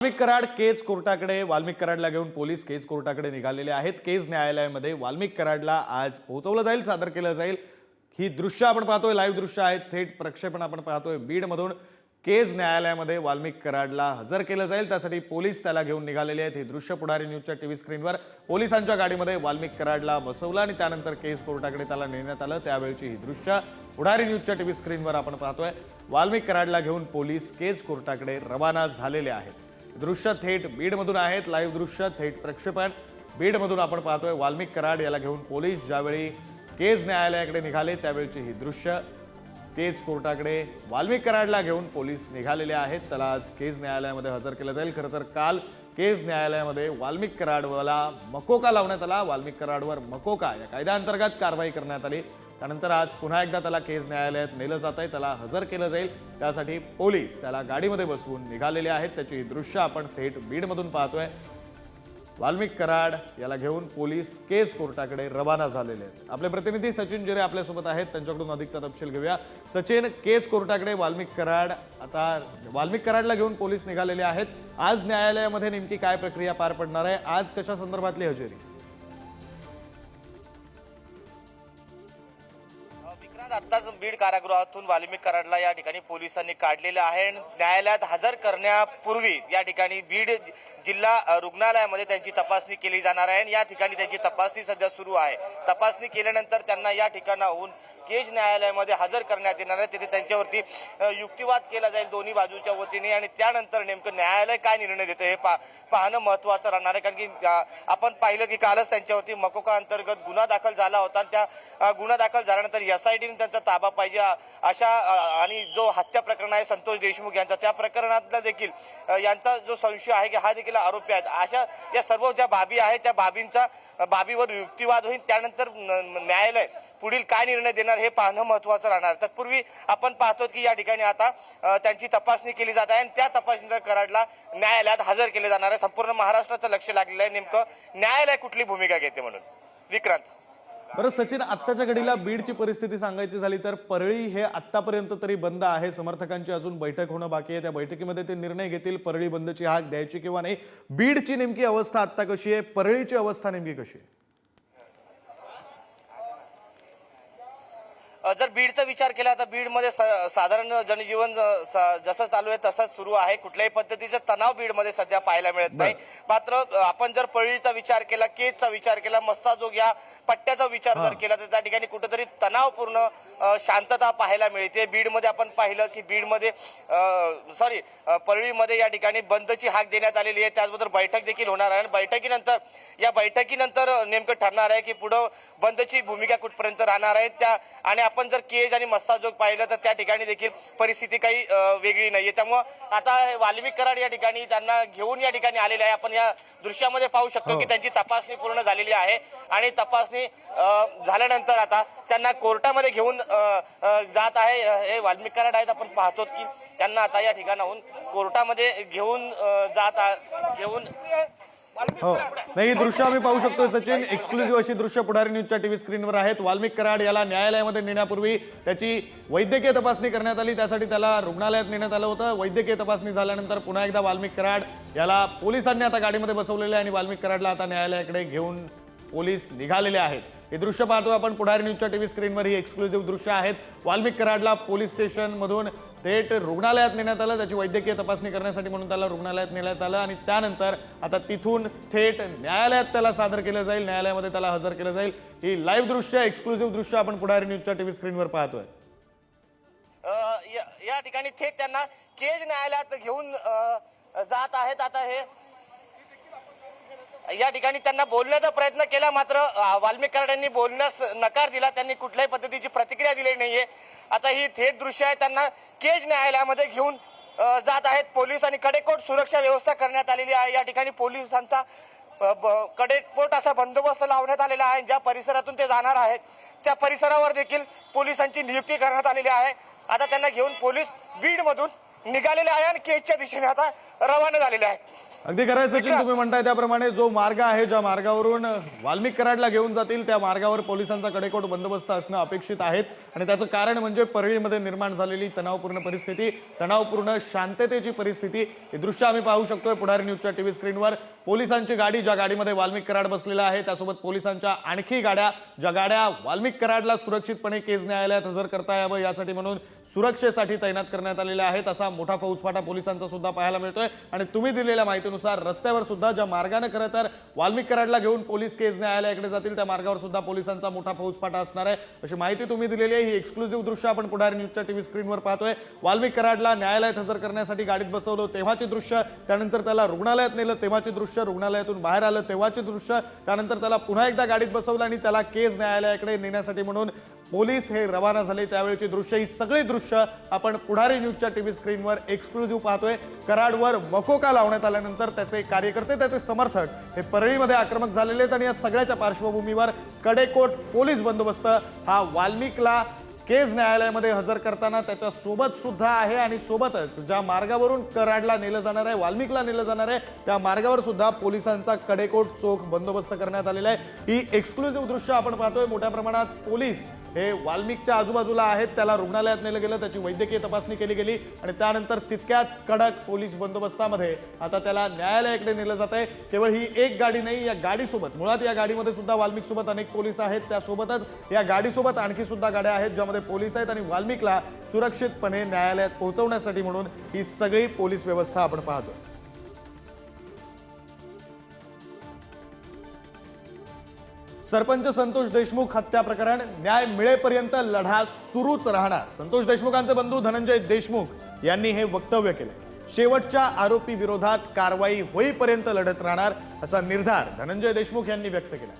वाल्मिक कराड केज कोर्टाकडे वाल्मिक कराडला घेऊन पोलीस केज कोर्टाकडे निघालेले आहेत। केज न्यायालयामध्ये वाल्मिक कराडला आज पोहोचवलं जाईल, सादर केलं जाईल। ही दृश्य आपण पाहतोय, लाईव्ह दृश्य आहेत, थेट प्रक्षेपण आपण पाहतोय। बीडमधून केज न्यायालयामध्ये वाल्मिक कराडला हजर केलं जाईल, त्यासाठी पोलीस त्याला घेऊन निघालेले आहेत। ही दृश्य पुढारी न्यूजच्या टीव्ही स्क्रीनवर पोलिसांच्या गाडीमध्ये वाल्मिक कराडला बसवलं आणि त्यानंतर केज कोर्टाकडे त्याला नेण्यात आलं। त्यावेळची ही दृश्य पुढारी न्यूजच्या टीव्ही स्क्रीनवर आपण पाहतोय। वाल्मिक कराडला घेऊन पोलीस केज कोर्टाकडे रवाना झालेले आहेत। दृश्य थेट बीडमधून आहेत, लाईव्ह दृश्य थेट प्रक्षेपण बीडमधून आपण पाहतोय। वाल्मिक कराड याला घेऊन पोलीस ज्यावेळी केज न्यायालयाकडे निघाले त्यावेळची ही दृश्य। केज कोर्टाकडे वाल्मिक कराडला घेऊन पोलीस निघालेले आहेत, त्याला आज केज न्यायालयामध्ये हजर केलं जाईल। खरं तर काल केज न्यायालयामध्ये वाल्मिक कराडला मकोका लावण्यात आला। वाल्मिक कराडवर मकोका या कायद्याअंतर्गत कारवाई करण्यात आली। त्यानंतर आज पुन्हा एकदा त्याला केज न्यायालयात नेलं जात आहे, त्याला हजर केलं जाईल। त्यासाठी पोलीस त्याला गाडीमध्ये बसवून निघालेले आहेत, त्याची ही दृश्य आपण थेट बीडमधून पाहतोय। वाल्मिक कराड याला घेऊन पोलीस केज कोर्टाकडे रवाना झालेले आहेत। आपले प्रतिनिधी सचिन जिरे आपल्यासोबत आहेत, त्यांच्याकडून अधिकचा तपशील घेऊया। सचिन, केज कोर्टाकडे वाल्मिक कराडला घेऊन पोलीस निघालेले आहेत। आज न्यायालयामध्ये नेमकी काय प्रक्रिया पार पडणार आहे? आज कशा संदर्भातली हजेरी? आत्ताच बीड कारागृहातून वाल्मिक कराडला या ठिकाणी पोलिसांनी काढलेलं आहे। न्यायालयात हजर करण्यापूर्वी या ठिकाणी बीड जिल्हा रुग्णालयामध्ये त्यांची तपासणी केली जाणार आहे। या ठिकाणी त्यांची तपासणी सध्या सुरू आहे। तपासणी केल्यानंतर त्यांना या ठिकाणाहून केज न्यायालयामध्ये हजर करण्यात येणार आहे। तिथे त्यांच्यावरती युक्तिवाद केला जाईल दोन्ही बाजूच्या वतीने आणि त्यानंतर नेमकं न्यायालय काय निर्णय देतं हे पाहणं महत्त्वाचं राहणार आहे। कारण की आपण पाहिलं की कालच त्यांच्यावरती मकोका अंतर्गत गुन्हा दाखल झाला होता। त्या गुन्हा दाखल झाल्यानंतर एसआयटीने त्यांचा ताबा पाहिजे अशा आणि जो हत्या प्रकरण आहे संतोष देशमुख यांचा, त्या प्रकरणातला देखील यांचा जो संशय आहे की हा देखील आरोपी आहेत। अशा या सर्व ज्या बाबी आहेत त्या बाबीवर युक्तिवाद होईल। त्यानंतर न्यायालय पुढील काय निर्णय देणार हे पाहणं महत्त्वाचं राहणार। तत्पूर्वी आपण पाहतो की या ठिकाणी आता त्यांची तपासणी केली जात आहे आणि त्या तपासणीनंतर कराडला न्यायालयात हजर केले जाणार आहे। संपूर्ण महाराष्ट्राचं लक्ष लागलेलं आहे नेमकं न्यायालय कुठली भूमिका घेते म्हणून। विक्रांत, बरं सचिन, आत्ताच्या घडीला बीडची परिस्थिती सांगायची झाली तर परळी हे आत्तापर्यंत तरी बंद आहे। समर्थकांची अजून बैठक होणं बाकी आहे, त्या बैठकीमध्ये ते निर्णय घेतील परळी बंदची हाक द्यायची किंवा नाही। बीडची नेमकी अवस्था आत्ता कशी आहे? परळीची अवस्था नेमकी कशी आहे? जर बीडचा विचार केला तर बीडमध्ये साधारण जनजीवन जसं चालू आहे तसंच सुरू आहे। कुठल्याही पद्धतीचा तणाव बीडमध्ये सध्या पाहायला मिळत नाही। मात्र आपण जर परळीचा विचार केला, केजचा विचार केला, मस्साजोग या पट्ट्याचा विचार जर केला तर त्या ठिकाणी कुठेतरी तणावपूर्ण शांतता पाहायला मिळते। बीडमध्ये आपण पाहिलं की परळीमध्ये या ठिकाणी बंदची हाक देण्यात आलेली आहे। त्याचबरोबर बैठक देखील होणार आहे आणि या बैठकीनंतर नेमकं ठरणार आहे की पुढे बंदची भूमिका कुठपर्यंत राहणार आहे। आणि आपण जर केज आणि मस्साजोग पाहिलं तर त्या ठिकाणी देखील परिस्थिती काही वेगळी नाहीये। त्यामुळे आता वाल्मिक कराड या ठिकाणी त्यांना घेऊन या ठिकाणी आलेले आहे। आपण या दृश्यामध्ये पाहू शकतो की त्यांची तपासणी पूर्ण झालेली आहे आणि तपासणी झाल्यानंतर आता त्यांना कोर्टामध्ये घेऊन जात आहे। हे वाल्मिक कराड आहेत, आपण पाहतो की त्यांना आता या ठिकाणाहून कोर्टामध्ये घेऊन हो नाही, ही दृश्य आम्ही पाहू शकतो सचिन। एक्सक्लुझिव्ह अशी दृश्य पुढारी न्यूजच्या टीव्ही स्क्रीनवर आहेत। वाल्मिक कराड याला न्यायालयामध्ये नेण्यापूर्वी त्याची वैद्यकीय तपासणी करण्यात आली, त्यासाठी त्याला रुग्णालयात नेण्यात आलं होतं। वैद्यकीय तपासणी झाल्यानंतर पुन्हा एकदा वाल्मिक कराड याला पोलिसांनी आता गाडीमध्ये बसवलेले आहे आणि वाल्मिक कराडला आता न्यायालयाकडे घेऊन पोलीस निघालेले आहेत। हे दृश्य पाहतोय आपण पुढारी न्यूजच्या टीव्ही स्क्रीनवर। ही एक्सक्लुझिव्ह दृश्य आहेत। वाल्मिक कराडला पोलीस स्टेशन मधून थेट रुग्णालयात नेण्यात आलं, त्याची वैद्यकीय तपासणी करण्यासाठी म्हणून त्याला रुग्णालयात नेण्यात आलं आणि त्यानंतर आता तिथून थेट न्यायालयात त्याला सादर केलं जाईल, न्यायालयामध्ये त्याला हजर केलं जाईल। ही लाईव्ह दृश्य, एक्सक्लुझिव्ह दृश्य आपण पुढारी न्यूजच्या टीव्ही स्क्रीनवर पाहतोय। या ठिकाणी थेट त्यांना केज न्यायालयात घेऊन जात आहेत। आता हे या ठिकाणी त्यांना बोलण्याचा प्रयत्न केला, मात्र वाल्मिक कराड यांनी बोलण्यास नकार दिला। त्यांनी कुठल्याही पद्धतीची प्रतिक्रिया दिली नाहीये। आता ही थेट दृश्य आहे, त्यांना केज न्यायालयामध्ये घेऊन जात आहेत पोलीस आणि कडेकोट सुरक्षा व्यवस्था करण्यात आलेली आहे। या ठिकाणी पोलिसांचा कडेकोट असा बंदोबस्त लावण्यात आलेला आहे। ज्या परिसरातून ते जाणार आहेत त्या परिसरावर देखील पोलिसांची नियुक्ती करण्यात आलेली आहे। आता त्यांना घेऊन पोलीस बीडमधून निघालेले आहे आणि केजच्या दिशेने आता रवाना झालेले आहेत। अगदी खरं आहे सचिन, तुम्ही म्हणताय त्याप्रमाणे जो मार्ग आहे, ज्या मार्गावरून वाल्मिक कराडला घेऊन जातील त्या मार्गावर पोलिसांचा कडेकोट बंदोबस्त असणं अपेक्षित आहेच. आणि त्याचं कारण म्हणजे परळीमध्ये निर्माण झालेली तणावपूर्ण परिस्थिती, तणावपूर्ण शांततेची परिस्थिती. हे दृश्य आम्ही पाहू शकतोय पुढारी न्यूजच्या टीव्ही स्क्रीनवर. पोलिसांची गाडी, ज्या गाडीमध्ये वाल्मिक कराड बसलेला आहे, त्यासोबत पोलिसांच्या आणखी गाड्या, ज्या गाड्या वाल्मिक कराडला सुरक्षितपणे केज न्यायालयात हजर करता यावं यासाठी म्हणून सुरक्षेसाठी तैनात करण्यात आलेला आहे. तसा मोठा फौजफाटा पोलिसांचा सुद्धा पाहायला मिळतोय. आणि तुम्ही दिलेल्या माहितीनुसार रस्त्यावर सुद्धा ज्या मार्गाने खरं तर वाल्मिक कराडला घेऊन पोलीस केज न्यायालयाकडे जातील त्या मार्गावर सुद्धा पोलिसांचा मोठा फौजफाटा असणार आहे, अशी माहिती तुम्ही दिलेली आहे. ही एक्सक्लुझिव्ह दृश्य आपण पुढारी न्यूजच्या टीव्ही स्क्रीनवर पाहतोय. वाल्मिक कराडला न्यायालयात हजर करण्यासाठी गाडीत बसवलं तेव्हाची दृश्य, त्यानंतर त्याला रुग्णालयात नेलं तेव्हाची दृश्य, रुग्णालयातून बाहेर आलं तेव्हाची दृश्य, त्यानंतर त्याला पुन्हा एकदा गाडीत बसवलं आणि त्याला केज न्यायालयाकडे नेण्यासाठी म्हणून पोलीस हे रवाना झाले त्यावेळेची दृश्य. ही सगळी दृश्य आपण पुढारी न्यूजच्या टीव्ही स्क्रीनवर एक्सक्लुझिव्ह पाहतोय. कराडवर मकोका लावण्यात आल्यानंतर त्याचे कार्यकर्ते, त्याचे समर्थक हे परळीमध्ये आक्रमक झालेले आहेत. आणि या सगळ्याच्या पार्श्वभूमीवर कडेकोट पोलीस बंदोबस्त हा वाल्मिकला केज न्यायालयामध्ये हजर करताना त्याच्या सोबत सुद्धा आहे. आणि सोबतच ज्या मार्गावरून कराडला नेलं जाणार आहे, वाल्मिकला नेलं जाणार आहे, त्या मार्गावर सुद्धा पोलिसांचा कडेकोट चोख बंदोबस्त करण्यात आलेला आहे. ही एक्सक्लुझिव्ह दृश्य आपण पाहतोय. मोठ्या प्रमाणात पोलीस हे वाल्मिकच्या आजूबाजूला आहेत. त्याला रुग्णालयात नेलं गेलं, त्याची वैद्यकीय तपासणी केली गेली आणि त्यानंतर तितक्याच कडक पोलीस बंदोबस्तामध्ये आता त्याला न्यायालयाकडे नेलं जात आहे. केवळ ही एक गाडी नाही, या गाडीसोबत, मुळात या गाडीमध्ये सुद्धा वाल्मिक सोबत अनेक पोलीस आहेत, त्यासोबतच या गाडीसोबत आणखी सुद्धा गाड्या आहेत ज्यामध्ये पोलीस आहेत. आणि वाल्मिकला सुरक्षितपणे न्यायालयात पोहोचवण्यासाठी म्हणून ही सगळी पोलीस व्यवस्था आपण पाहतो. सरपंच संतोष देशमुख हत्या प्रकरण न्याय मिळेपर्यंत लढा सुरूच राहणार. संतोष देशमुखांचे बंधू धनंजय देशमुख यांनी हे वक्तव्य केले. शेवटच्या आरोपी विरोधात कारवाई होईपर्यंत लढत राहणार असा निर्धार धनंजय देशमुख यांनी व्यक्त केला.